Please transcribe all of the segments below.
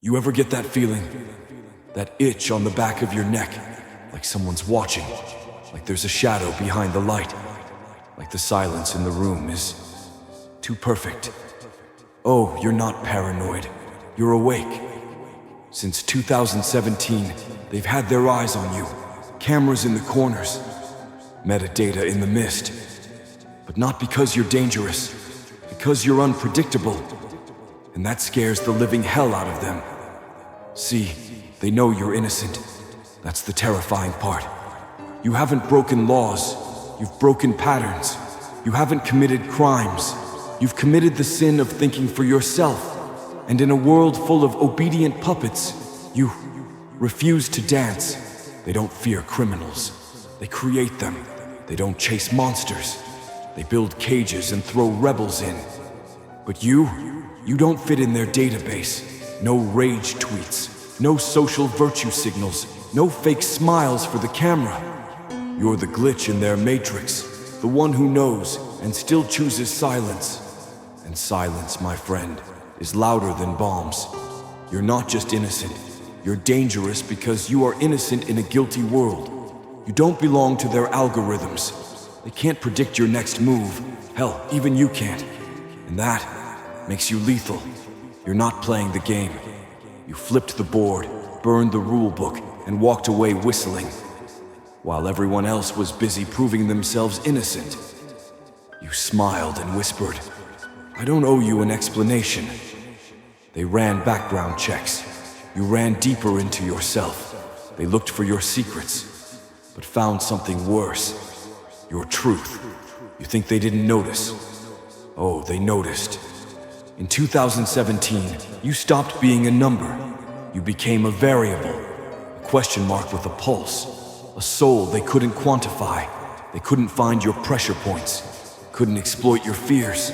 You ever get that feeling? That itch on the back of your neck, like someone's watching, like there's a shadow behind the light, like the silence in the room is too perfect. Oh, you're not paranoid. You're awake. Since 2017, they've had their eyes on you. Cameras in the corners, metadata in the mist. But not because you're dangerous, because you're unpredictable. And that scares the living hell out of them. See, they know you're innocent. That's the terrifying part. You haven't broken laws. You've broken patterns. You haven't committed crimes. You've committed the sin of thinking for yourself. And in a world full of obedient puppets, you refuse to dance. They don't fear criminals. They create them. They don't chase monsters. They build cages and throw rebels in. But you don't fit in their database. No rage tweets, no social virtue signals, no fake smiles for the camera. You're the glitch in their matrix, the one who knows and still chooses silence. And silence, my friend, is louder than bombs. You're not just innocent, you're dangerous because you are innocent in a guilty world. You don't belong to their algorithms. They can't predict your next move. Hell, even you can't. And that makes you lethal. You're not playing the game. You flipped the board, burned the rule book, and walked away whistling, while everyone else was busy proving themselves innocent. You smiled and whispered, "I don't owe you an explanation." They ran background checks. You ran deeper into yourself. They looked for your secrets, but found something worse. Your truth. You think they didn't notice? Oh, they noticed. In 2017, you stopped being a number. You became a variable, a question mark with a pulse, a soul they couldn't quantify. They couldn't find your pressure points, couldn't exploit your fears.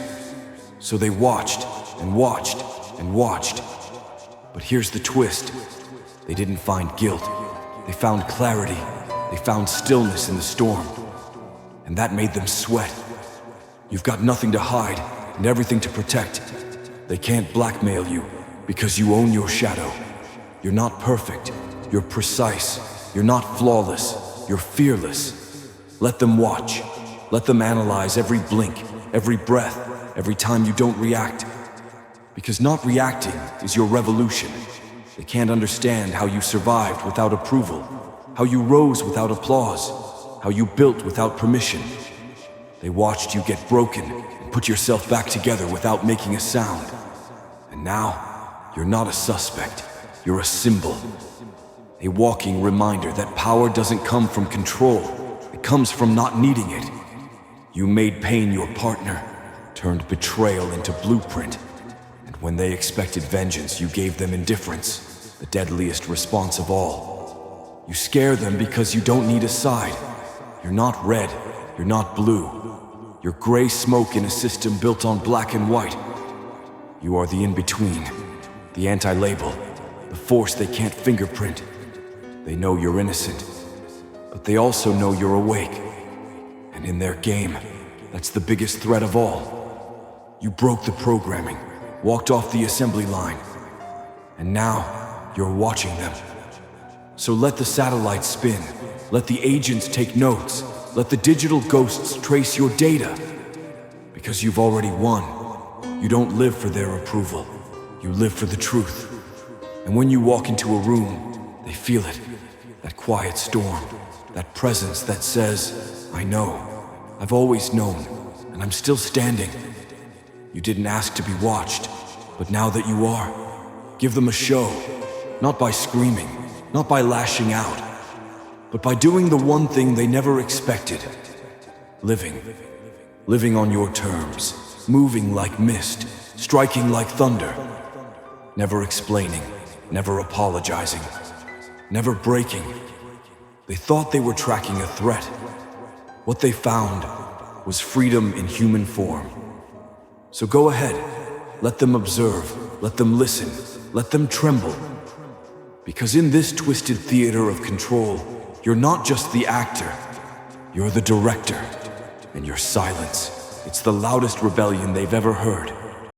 So they watched and watched and watched. But here's the twist. They didn't find guilt. They found clarity. They found stillness in the storm. And that made them sweat. You've got nothing to hide and everything to protect. They can't blackmail you because you own your shadow. You're not perfect. You're precise. You're not flawless. You're fearless. Let them watch. Let them analyze every blink, every breath, every time you don't react. Because not reacting is your revolution. They can't understand how you survived without approval, how you rose without applause, how you built without permission. They watched you get broken and put yourself back together without making a sound. And now, you're not a suspect, you're a symbol. A walking reminder that power doesn't come from control, it comes from not needing it. You made pain your partner, turned betrayal into blueprint. And when they expected vengeance, you gave them indifference, the deadliest response of all. You scare them because you don't need a side. You're not red, you're not blue. You're gray smoke in a system built on black and white. You are the in-between, the anti-label, the force they can't fingerprint. They know you're innocent, but they also know you're awake. And in their game, that's the biggest threat of all. You broke the programming, walked off the assembly line, and now you're watching them. So let the satellites spin, let the agents take notes, let the digital ghosts trace your data. Because you've already won. You don't live for their approval. You live for the truth. And when you walk into a room, they feel it. That quiet storm. That presence that says, "I know. I've always known. And I'm still standing." You didn't ask to be watched. But now that you are, give them a show. Not by screaming. Not by lashing out. But by doing the one thing they never expected. Living. Living on your terms. Moving like mist. Striking like thunder. Never explaining. Never apologizing. Never breaking. They thought they were tracking a threat. What they found was freedom in human form. So go ahead. Let them observe. Let them listen. Let them tremble. Because in this twisted theater of control, you're not just the actor, you're the director. And your silence, it's the loudest rebellion they've ever heard.